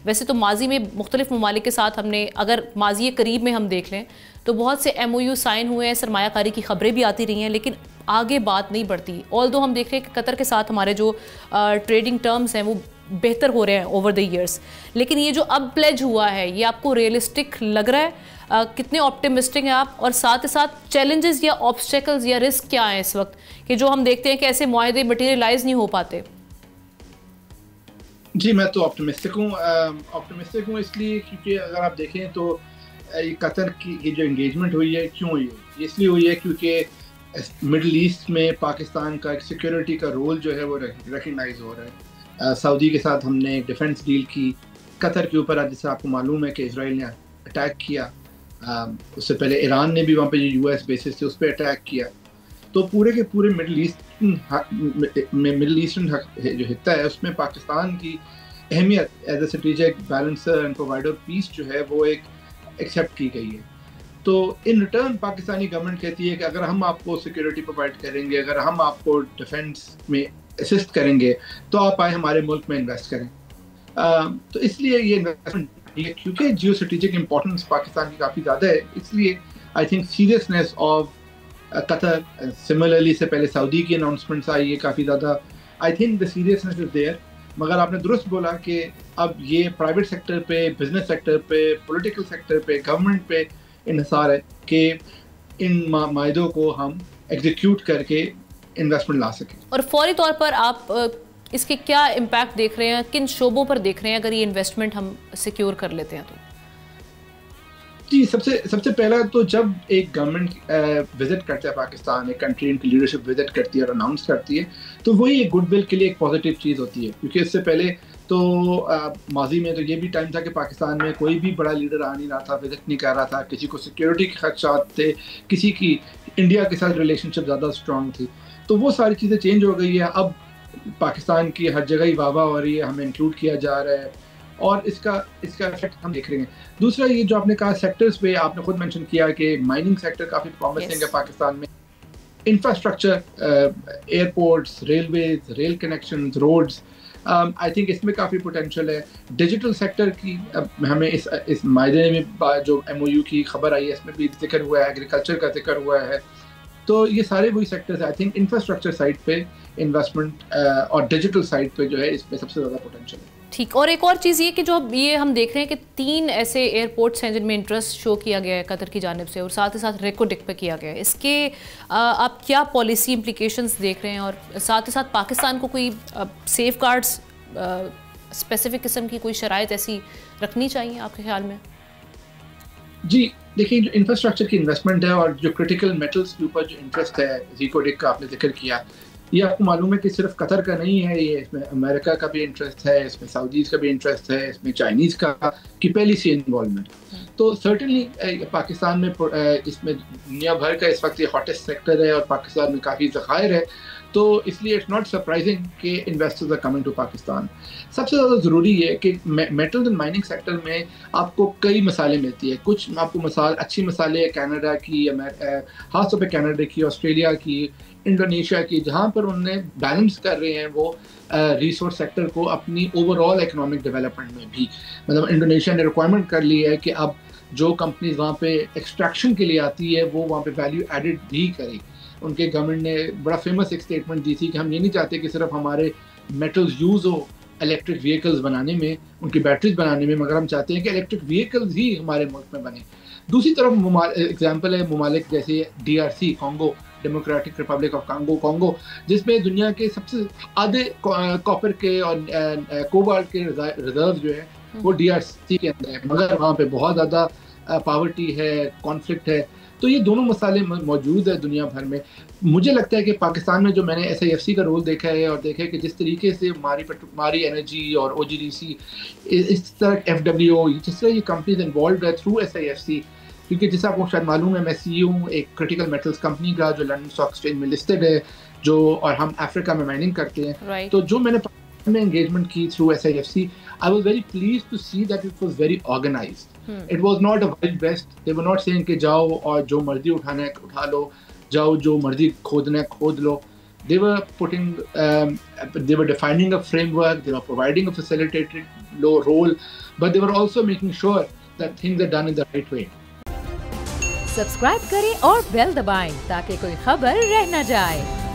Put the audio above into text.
ویسے تو ماضی میں مختلف ممالک کے ساتھ ہم نے، اگر ماضی قریب میں ہم دیکھ لیں تو بہت سے ایم او یو سائن ہوئے ہیں، سرمایہ کاری کی خبریں بھی آتی رہی ہیں، لیکن آگے بات نہیں بڑھتی. آلدو ہم دیکھ رہے ہیں کہ قطر کے ساتھ ہمارے جو ٹریڈنگ ٹرمز ہیں وہ بہتر ہو رہے ہیں اوور دی ایئرس، لیکن یہ جو اب پلیج ہوا ہے یہ آپ کو ریئلسٹک لگ رہا ہے؟ کتنے آپٹیمسٹک ہیں آپ؟ اور ساتھ ہی ساتھ چیلنجز یا آبسٹیکلز یا رسک کیا ہیں اس وقت کہ جو ہم دیکھتے ہیں کہ ایسے معاہدے مٹیریلائز نہیں ہو پاتے؟ جی میں تو آپٹیمسٹک ہوں اس لیے کیونکہ اگر آپ دیکھیں تو قطر کی جو انگیجمنٹ ہوئی ہے کیوں ہوئی ہے، اس لیے ہوئی ہے کیونکہ مڈل ایسٹ میں پاکستان کا ایک سیکیورٹی کا رول جو ہے وہ ریکگنائز ہو رہا ہے. سعودی کے ساتھ ہم نے ایک ڈیفنس ڈیل کی، قطر کے اوپر جیسے آپ کو معلوم ہے کہ اسرائیل نے اٹیک کیا، اس سے پہلے ایران نے بھی وہاں پہ جو یو ایس بیسز تھے اس پہ اٹیک کیا. تو پورے کے پورے مڈل ایسٹرن جو خطہ ہے اس میں پاکستان کی اہمیت as a strategic balancer and provider peace جو ہے وہ ایک ایکسیپٹ کی گئی ہے. تو ان ریٹرن پاکستانی گورنمنٹ کہتی ہے کہ اگر ہم آپ کو سیکورٹی پرووائڈ کریں گے، اگر ہم آپ کو ڈیفینس میں اسسٹ کریں گے تو آپ آئے ہمارے ملک میں انویسٹ کریں. تو اس لیے یہ انویسٹمنٹ کیونکہ جیو اسٹریٹجک امپورٹنس پاکستان کی کافی زیادہ ہے، اس لیے I think seriousness of Qatar, similarly سے پہلے سعودی کی اناؤنسمنٹس آئی ہے کافی زیادہ، I think the seriousness is there. مگر آپ نے درست بولا کہ اب یہ پرائیویٹ سیکٹر پہ، بزنس سیکٹر پہ، پولیٹیکل سیکٹر پہ، گورنمنٹ پہ انحصار ہے کہ ان معاہدوں کو ہم ایگزیکیوٹ کر کے انویسٹمنٹ لا سکیں. اور فوری طور پر آپ اس کے کیا امپیکٹ دیکھ رہے ہیں، کن شعبوں پر دیکھ رہے ہیں اگر یہ انویسٹمنٹ ہم سیکیور کر لیتے ہیں تو؟ جی سب سے پہلا تو جب ایک گورنمنٹ وزٹ کرتا ہے پاکستان، ایک کنٹری ان کی لیڈرشپ وزٹ کرتی ہے اور اناؤنس کرتی ہے تو وہی ایک گڈ ول کے لیے ایک پازیٹیو چیز ہوتی ہے. کیونکہ اس سے پہلے تو ماضی میں تو یہ بھی ٹائم تھا کہ پاکستان میں کوئی بھی بڑا لیڈر آ نہیں رہا تھا، وزٹ نہیں کر رہا تھا، کسی کو سیکیورٹی کے خدشات تھے، کسی کی انڈیا کے ساتھ ریلیشن شپ زیادہ اسٹرانگ تھی. تو وہ ساری چیزیں چینج ہو گئی ہے. اب پاکستان کی ہر جگہ ہی واہ واہ ہو رہی ہے، ہمیں انکلوڈ کیا جا رہا ہے اور اس کا افیکٹ ہم دیکھ رہے ہیں. دوسرا یہ جو آپ نے کہا سیکٹرز پہ، آپ نے خود مینشن کیا کہ مائننگ سیکٹر کافی پرومسنگ ہے پاکستان میں. Infrastructure, airports, railways, rail connections, roads, I think اس میں کافی پوٹینشیل ہے. ڈیجیٹل سیکٹر کی ہمیں اس معاہدے میں جو ایم او یو کی خبر آئی ہے اس میں بھی ذکر ہوا ہے، ایگریکلچر کا ذکر ہوا ہے. تو یہ سارے وہی sectors I think infrastructure side پہ انویسٹمنٹ اور ڈیجیٹل سائڈ پہ جو ہے اس میں سب سے زیادہ پوٹینشیل ہے. ٹھیک. اور ایک اور چیز یہ کہ جو یہ ہم دیکھ رہے ہیں کہ 3 ایسے ایئرپورٹس ہیں جن میں انٹرسٹ شو کیا گیا ہے قطر کی جانب سے، اور ساتھ ہی ساتھ ریکو ڈک پہ کیا گیا ہے. اس کے آپ کیا پالیسی امپلیکیشنز دیکھ رہے ہیں، اور ساتھ ہی ساتھ پاکستان کو کوئی سیف گارڈز اسپیسیفک قسم کی کوئی شرائط ایسی رکھنی چاہیے آپ کے خیال میں؟ جی دیکھیں، جو انفراسٹرکچر کی انویسٹمنٹ ہے اور جو کرٹیکل میٹلز کے اوپر جو انٹرسٹ ہے، ریکو ڈک کا آپ نے ذکر کیا، یہ آپ کو معلوم ہے کہ صرف قطر کا نہیں ہے، یہ اس میں امریکہ کا بھی انٹرسٹ ہے، اس میں سعودیز کا بھی انٹرسٹ ہے، اس میں چائنیز کا کی پہلی سی انوالومنٹ. تو سرٹنلی پاکستان میں اس میں دنیا بھر کا اس وقت یہ ہاٹسٹ سیکٹر ہے اور پاکستان میں کافی ذخائر ہے. تو اس لیے اٹس ناٹ سرپرائزنگ کہ investors are coming to Pakistan. سب سے زیادہ ضروری ہے کہ میٹلز اینڈ مائننگ سیکٹر میں آپ کو کئی مثالیں ملتی ہے. کچھ آپ کو اچھی مثالیں کینیڈا کی، خاص طور پہ کینیڈا کی، آسٹریلیا کی، انڈونیشیا کی، جہاں پر انہوں نے بیلنس کر رہے ہیں وہ ریسورس سیکٹر کو اپنی اوور آل اکنامک ڈیولپمنٹ میں بھی. مطلب انڈونیشیا نے ریکوائرمنٹ کر لی ہے کہ اب جو کمپنیز وہاں پہ ایکسٹریکشن کے لیے آتی ہے وہ وہاں پہ ویلیو ایڈڈ بھی کرے. ان کے گورنمنٹ نے بڑا فیمس ایک اسٹیٹمنٹ دی تھی کہ ہم یہ نہیں چاہتے کہ صرف ہمارے میٹلز یوز ہو الیکٹرک وہیکلز بنانے میں، ان کی بیٹریز بنانے میں، مگر ہم چاہتے ہیں کہ الیکٹرک وہیکلز ہی ہمارے ملک میں بنے. دوسری طرف ایگزامپل ہے ممالک جیسے D R C Congo, Democratic Republic of Congo, جس میں دنیا کے سب سے آدھے کاپر کے اور کوبالٹ کے ریزرو جو ہے وہ ڈی آر سی کے اندر ہے، مگر وہاں پہ بہت زیادہ پاورٹی ہے، کانفلکٹ ہے. تو یہ دونوں مسائل موجود ہے دنیا بھر میں. مجھے لگتا ہے کہ پاکستان میں جو میں نے ایس آئی ایف سی کا رول دیکھا ہے اور دیکھا ہے کہ جس طریقے سے ہماری انرجی اور او جی ڈی سی، اس طرح ایف ڈبلیو او، جس طرح یہ کمپنیز انوالوڈ ہے through S I F C, کیونکہ جیسا آپ کو شاید معلوم ہے میں سی ہوں ایک کرٹیکل میٹلز کمپنی کا جو لنڈن اسٹاک ایکسچینج میں لسٹڈ ہے، اور ہم افریقہ میں مائننگ کرتے ہیں. تو جو میں نے پاکستان میں انگیجمنٹ کی through S I F C, I was very pleased to see that it was very organized. It was not a wild west. They were not saying کہ جاؤ اور جو مرضی اٹھانا ہے اٹھا لو، جاؤ جو مرضی کھودنا ہے کھود لو. They were defining a framework. They were providing a role, but they were also making sure that things are done in the right way. Subscribe کریں اور بیل دبائیں تاکہ کوئی خبر رہ نہ جائے.